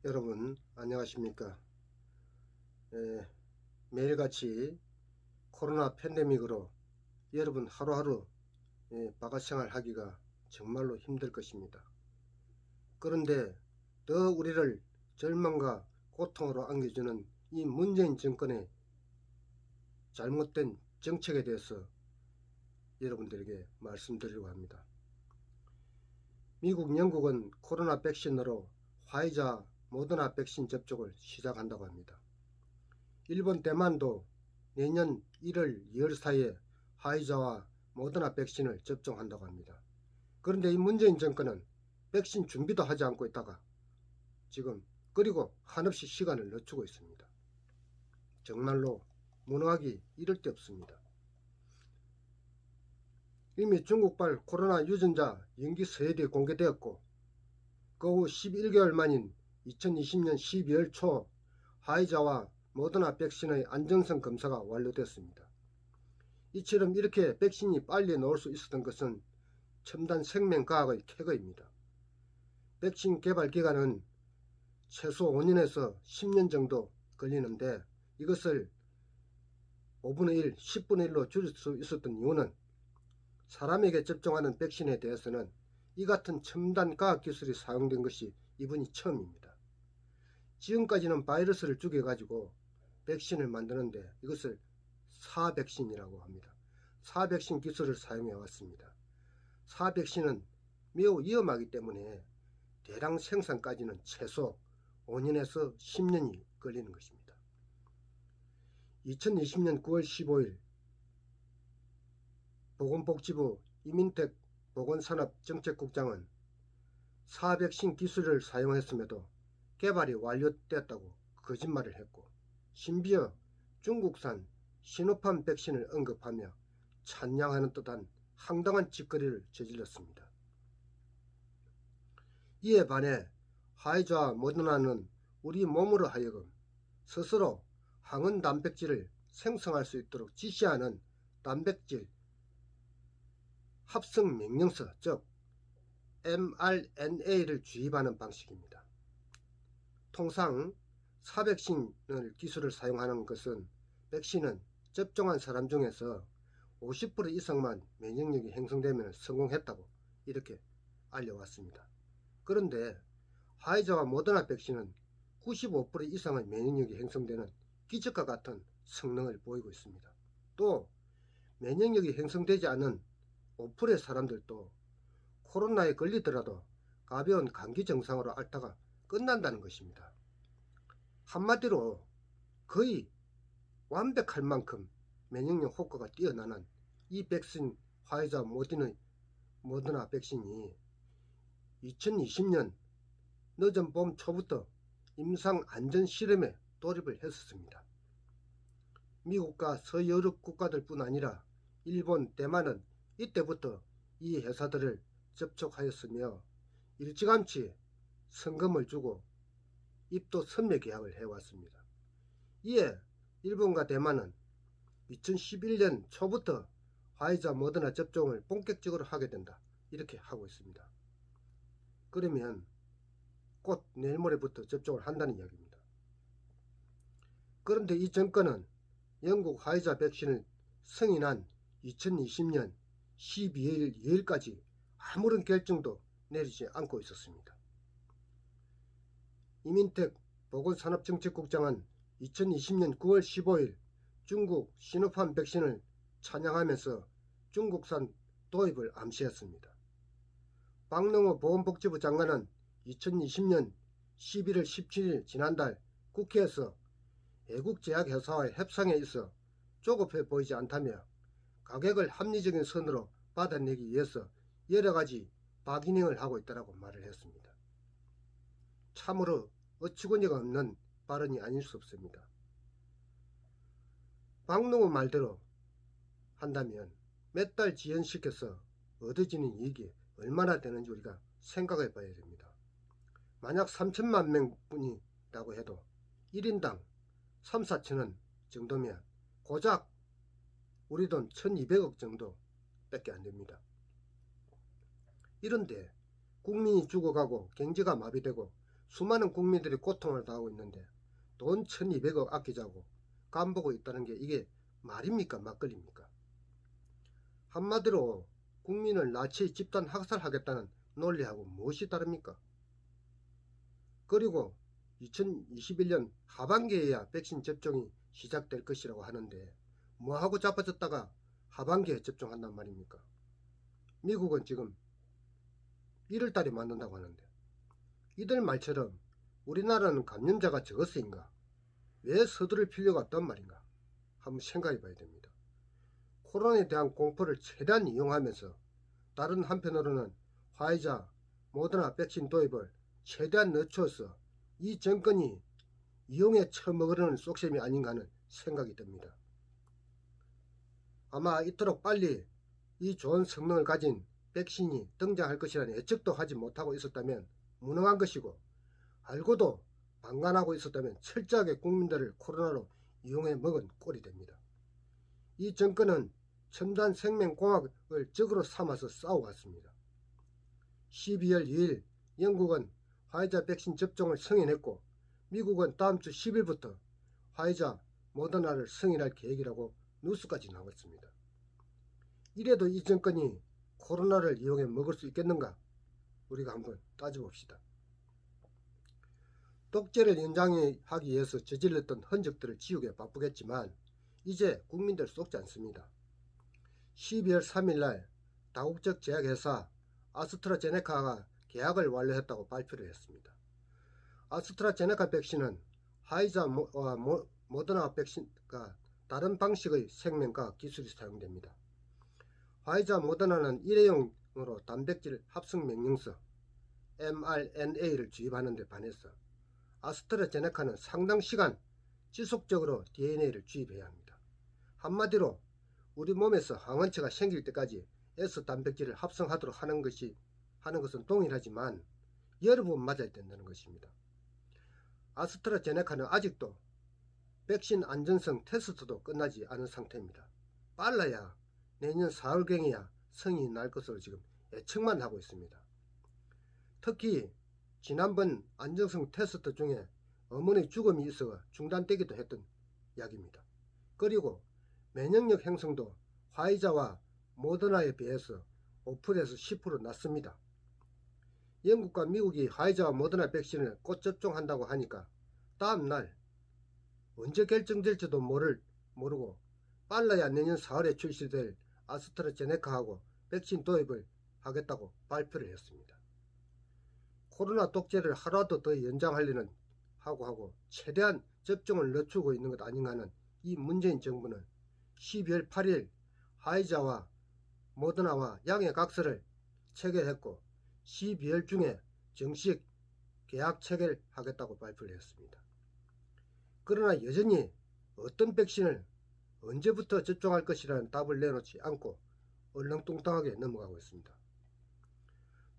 여러분 안녕하십니까. 매일같이 코로나 팬데믹으로 여러분 하루하루 바가생활 하기가 정말로 힘들 것입니다. 그런데 더 우리를 절망과 고통으로 안겨주는 이 문재인 정권의 잘못된 정책에 대해서 여러분들에게 말씀드리려고 합니다. 미국, 영국은 코로나 백신으로 화이자, 모더나 백신 접종을 시작한다고 합니다. 일본, 대만도 내년 1월, 2월 사이에 화이자와 모더나 백신을 접종한다고 합니다. 그런데 이 문재인 정권은 백신 준비도 하지 않고 있다가 지금 그리고 한없이 시간을 늦추고 있습니다. 정말로 무능하기 이를 데 없습니다. 이미 중국발 코로나 유전자 연기 서열이 공개되었고 그 후 11개월 만인 2020년 12월 초 화이자와 모더나 백신의 안정성 검사가 완료됐습니다. 이처럼 이렇게 백신이 빨리 나올 수 있었던 것은 첨단 생명과학의 쾌거입니다. 백신 개발 기간은 최소 5년에서 10년 정도 걸리는데 이것을 5분의 1, 10분의 1로 줄일 수 있었던 이유는 사람에게 접종하는 백신에 대해서는 이 같은 첨단 과학기술이 사용된 것이 이번이 처음입니다. 지금까지는 바이러스를 죽여가지고 백신을 만드는데 이것을 사백신이라고 합니다. 사백신 기술을 사용해 왔습니다. 사백신은 매우 위험하기 때문에 대량 생산까지는 최소 5년에서 10년이 걸리는 것입니다. 2020년 9월 15일 보건복지부 이민택 보건산업정책국장은 사백신 기술을 사용했음에도 개발이 완료됐다고 거짓말을 했고 심지어 중국산 시노팜 백신을 언급하며 찬양하는 듯한 황당한 짓거리를 저질렀습니다. 이에 반해 화이자와 모더나는 우리 몸으로 하여금 스스로 항원 단백질을 생성할 수 있도록 지시하는 단백질 합성 명령서 즉 mRNA를 주입하는 방식입니다. 통상 사백신을 기술을 사용하는 것은 백신은 접종한 사람 중에서 50% 이상만 면역력이 형성되면 성공했다고 이렇게 알려왔습니다. 그런데 화이자와 모더나 백신은 95% 이상의 면역력이 형성되는 기적과 같은 성능을 보이고 있습니다. 또 면역력이 형성되지 않은 5%의 사람들도 코로나에 걸리더라도 가벼운 감기 증상으로 앓다가 끝난다는 것입니다. 한마디로 거의 완벽할 만큼 면역력 효과가 뛰어나는 이 백신 화이자 모더나 백신이 2020년 늦은 봄 초부터 임상 안전 실험에 돌입을 했었습니다. 미국과 서유럽 국가들 뿐 아니라 일본, 대만은 이때부터 이 회사들을 접촉하였으며 일찌감치 성금을 주고 입도 선매 계약을 해왔습니다. 이에 일본과 대만은 2011년 초부터 화이자 모더나 접종을 본격적으로 하게 된다 이렇게 하고 있습니다. 그러면 곧 내일 모레부터 접종을 한다는 이야기입니다. 그런데 이 정권은 영국 화이자 백신을 승인한 2020년 12일 2일까지 아무런 결정도 내리지 않고 있었습니다. 이민택 보건산업정책국장은 2020년 9월 15일 중국 시노팜 백신을 찬양하면서 중국산 도입을 암시했습니다. 박능호 보건복지부 장관은 2020년 11월 17일 지난달 국회에서 외국제약회사와의 협상에 있어 조급해 보이지 않다며 가격을 합리적인 선으로 받아내기 위해서 여러가지 바기닝을 하고 있다고 말을 했습니다. 참으로 어처구니가 없는 발언이 아닐 수 없습니다. 박능호 말대로 한다면 몇 달 지연시켜서 얻어지는 이익이 얼마나 되는지 우리가 생각해 봐야 됩니다. 만약 3천만 명뿐이라고 해도 1인당 3, 4천원 정도면 고작 우리 돈 1200억 정도 밖에 안 됩니다. 이런데 국민이 죽어가고 경제가 마비되고 수많은 국민들이 고통을 당하고 있는데 돈 1200억 아끼자고 간보고 있다는 게 이게 말입니까 막걸리입니까? 한마디로 국민을 나치 집단 학살하겠다는 논리하고 무엇이 다릅니까? 그리고 2021년 하반기에야 백신 접종이 시작될 것이라고 하는데 뭐하고 자빠졌다가 하반기에 접종한단 말입니까? 미국은 지금 1월달에 맞는다고 하는데 이들 말처럼 우리나라는 감염자가 적었으니까 왜 서두를 필요가 없단 말인가 한번 생각해 봐야 됩니다. 코로나에 대한 공포를 최대한 이용하면서 다른 한편으로는 화이자, 모더나 백신 도입을 최대한 늦춰서 이 정권이 이용에 처먹으려는 속셈이 아닌가 하는 생각이 듭니다. 아마 이토록 빨리 이 좋은 성능을 가진 백신이 등장할 것이라는 예측도 하지 못하고 있었다면 무능한 것이고 알고도 방관하고 있었다면 철저하게 국민들을 코로나로 이용해 먹은 꼴이 됩니다. 이 정권은 첨단 생명공학을 적으로 삼아서 싸워왔습니다. 12월 2일 영국은 화이자 백신 접종을 승인했고 미국은 다음 주 10일부터 화이자, 모더나를 승인할 계획이라고 뉴스까지 나왔습니다. 이래도 이 정권이 코로나를 이용해 먹을 수 있겠는가? 우리가 한번 따져봅시다. 독재를 연장하기 위해서 저질렀던 흔적들을 지우게 바쁘겠지만 이제 국민들 속지 않습니다. 12월 3일날 다국적 제약회사 아스트라제네카가 계약을 완료했다고 발표를 했습니다. 아스트라제네카 백신은 화이자와 모더나 백신과 다른 방식의 생명과학 기술이 사용됩니다. 화이자 모더나는 일회용으로 단백질 합성 명령서 mRNA를 주입하는 데 반해서 아스트라제네카는 상당 시간 지속적으로 DNA를 주입해야 합니다. 한마디로 우리 몸에서 항원체가 생길 때까지 S 단백질을 합성하도록 하는 것은 동일하지만 여러 번 맞아야 된다는 것입니다. 아스트라제네카는 아직도 백신 안전성 테스트도 끝나지 않은 상태입니다. 빨라야 내년 4월경에야 성인이 날 것으로 지금 예측만 하고 있습니다. 특히 지난번 안정성 테스트 중에 어머니 죽음이 있어 중단되기도 했던 약입니다. 그리고 면역력 형성도 화이자와 모더나에 비해서 5%에서 10% 낮습니다. 영국과 미국이 화이자와 모더나 백신을 곧 접종한다고 하니까 다음날 언제 결정될지도 모르고 빨라야 내년 4월에 출시될 아스트라제네카하고 백신 도입을 하겠다고 발표를 했습니다. 코로나 독재를 하루라도 더 연장하려는 하고 최대한 접종을 늦추고 있는 것 아닌가 하는 이 문재인 정부는 12월 8일 화이자와 모더나와 양해각서를 체결했고 12월 중에 정식 계약 체결하겠다고 발표를 했습니다. 그러나 여전히 어떤 백신을 언제부터 접종할 것이라는 답을 내놓지 않고 얼렁뚱땅하게 넘어가고 있습니다.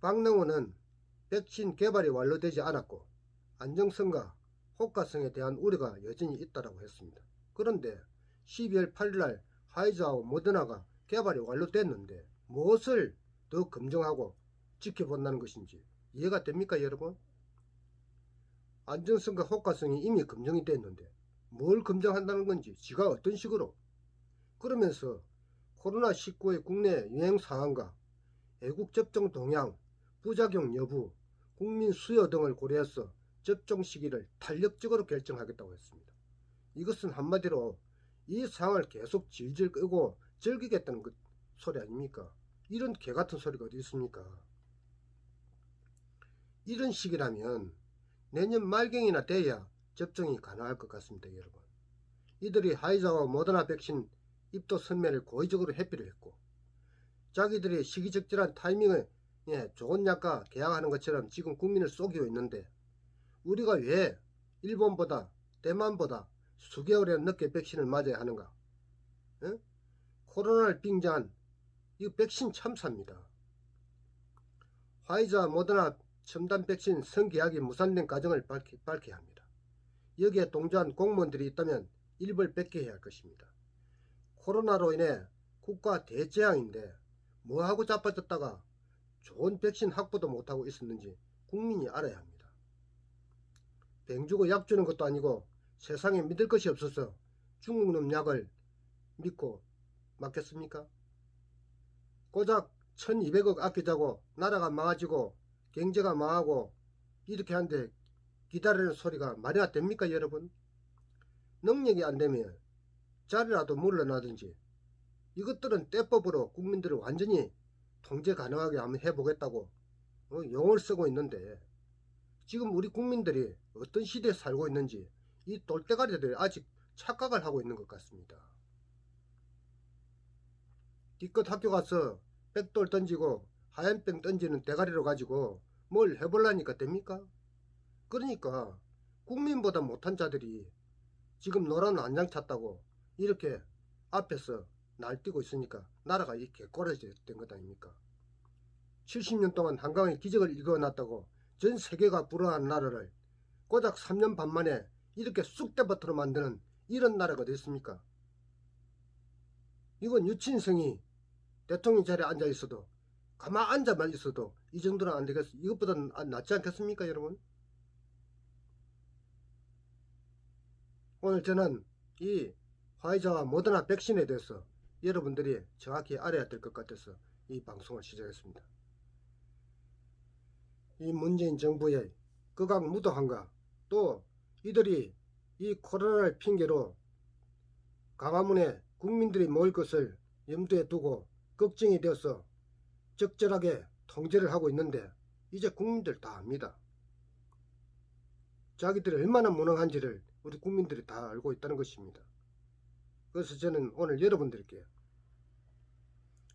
박능호는 백신 개발이 완료되지 않았고 안정성과 효과성에 대한 우려가 여전히 있다고 했습니다. 그런데 12월 8일날 화이자와 모더나가 개발이 완료됐는데 무엇을 더 검증하고 지켜본다는 것인지 이해가 됩니까 여러분? 안전성과 효과성이 이미 검증이 됐는데 뭘 검증한다는 건지 지가 어떤 식으로 그러면서 코로나19의 국내 유행 상황과 외국 접종 동향, 부작용 여부, 국민 수요 등을 고려해서 접종 시기를 탄력적으로 결정하겠다고 했습니다. 이것은 한마디로 이 상황을 계속 질질 끄고 즐기겠다는 소리 아닙니까? 이런 개같은 소리가 어디 있습니까? 이런 식이라면 내년 말경이나 돼야 접종이 가능할 것 같습니다. 여러분, 이들이 화이자와 모더나 백신 입도 선매를 고의적으로 회피를 했고 자기들이 시기적절한 타이밍에 좋은 약과 계약하는 것처럼 지금 국민을 속이고 있는데 우리가 왜 일본보다 대만보다 수개월이나 늦게 백신을 맞아야 하는가? 에? 코로나를 빙자한 이 백신 참사입니다. 화이자 모더나 첨단 백신 선계약이 무산된 과정을 밝혀야 합니다. 여기에 동조한 공무원들이 있다면 일벌 뺏게 해야 할 것입니다. 코로나로 인해 국가 대재앙인데 뭐하고 자빠졌다가 좋은 백신 확보도 못하고 있었는지 국민이 알아야 합니다. 병 주고 약 주는 것도 아니고 세상에 믿을 것이 없어서 중국놈 약을 믿고 맞겠습니까? 고작 1200억 아끼자고 나라가 망가지고 경제가 망하고 이렇게 하는데 기다리는 소리가 말이나 됩니까 여러분? 능력이 안되면 자리라도 물러나든지 이것들은 때법으로 국민들을 완전히 통제 가능하게 한번 해보겠다고 용어를 쓰고 있는데 지금 우리 국민들이 어떤 시대에 살고 있는지 이 똘대가리들이 아직 착각을 하고 있는 것 같습니다. 기껏 학교 가서 백돌 던지고 하얀병 던지는 대가리로 가지고 뭘 해보려니까 됩니까? 그러니까 국민보다 못한 자들이 지금 노란 안장 찼다고 이렇게 앞에서 날뛰고 있으니까 나라가 이렇게 꼬라지된 것 아닙니까? 70년 동안 한강의 기적을 일궈놨다고 전 세계가 부러워하는 나라를 고작 3년 반 만에 이렇게 쑥대밭으로 만드는 이런 나라가 어디 있습니까? 이건 유친성이 대통령 자리에 앉아 있어도 가만 앉아만 있어도 이 정도는 안 되겠어. 이것보다는 낫지 않겠습니까 여러분? 오늘 저는 이 화이자와 모더나 백신에 대해서 여러분들이 정확히 알아야 될 것 같아서 이 방송을 시작했습니다. 이 문재인 정부의 극악무도함과 또 이들이 이 코로나를 핑계로 광화문에 국민들이 모일 것을 염두에 두고 걱정이 되어서 적절하게 통제를 하고 있는데 이제 국민들 다 압니다. 자기들이 얼마나 무능한지를 우리 국민들이 다 알고 있다는 것입니다. 그래서 저는 오늘 여러분들께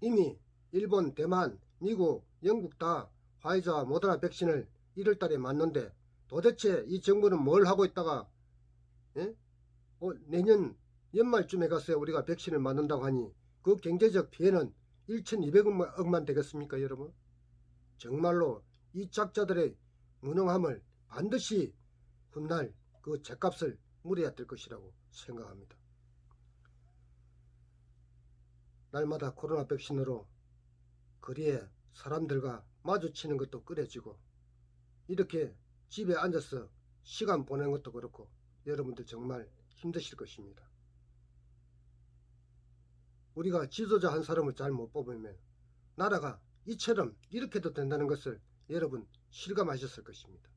이미 일본, 대만, 미국, 영국 다 화이자와 모더나 백신을 1월달에 맞는데 도대체 이 정부는 뭘 하고 있다가 내년 연말쯤에 가서 우리가 백신을 맞는다고 하니 그 경제적 피해는 1200억만 되겠습니까 여러분? 정말로 이 작자들의 무능함을 반드시 훗날 그 죗값을 물어야 될 것이라고 생각합니다. 날마다 코로나 백신으로 거리에 사람들과 마주치는 것도 꺼려지고 이렇게 집에 앉아서 시간 보내는 것도 그렇고 여러분들 정말 힘드실 것입니다. 우리가 지도자 한 사람을 잘 못 뽑으면 나라가 이처럼 이렇게도 된다는 것을 여러분 실감하셨을 것입니다.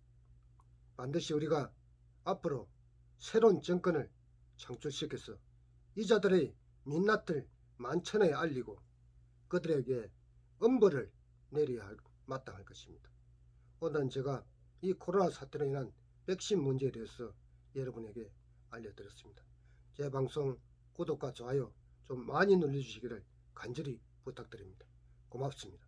반드시 우리가 앞으로 새로운 정권을 창출시켜서 이자들의 민낯을 만천하에 알리고 그들에게 엄벌을 내려야 마땅할 것입니다. 오늘은 제가 이 코로나 사태로 인한 백신 문제에 대해서 여러분에게 알려드렸습니다. 제 방송 구독과 좋아요 좀 많이 눌러주시기를 간절히 부탁드립니다. 고맙습니다.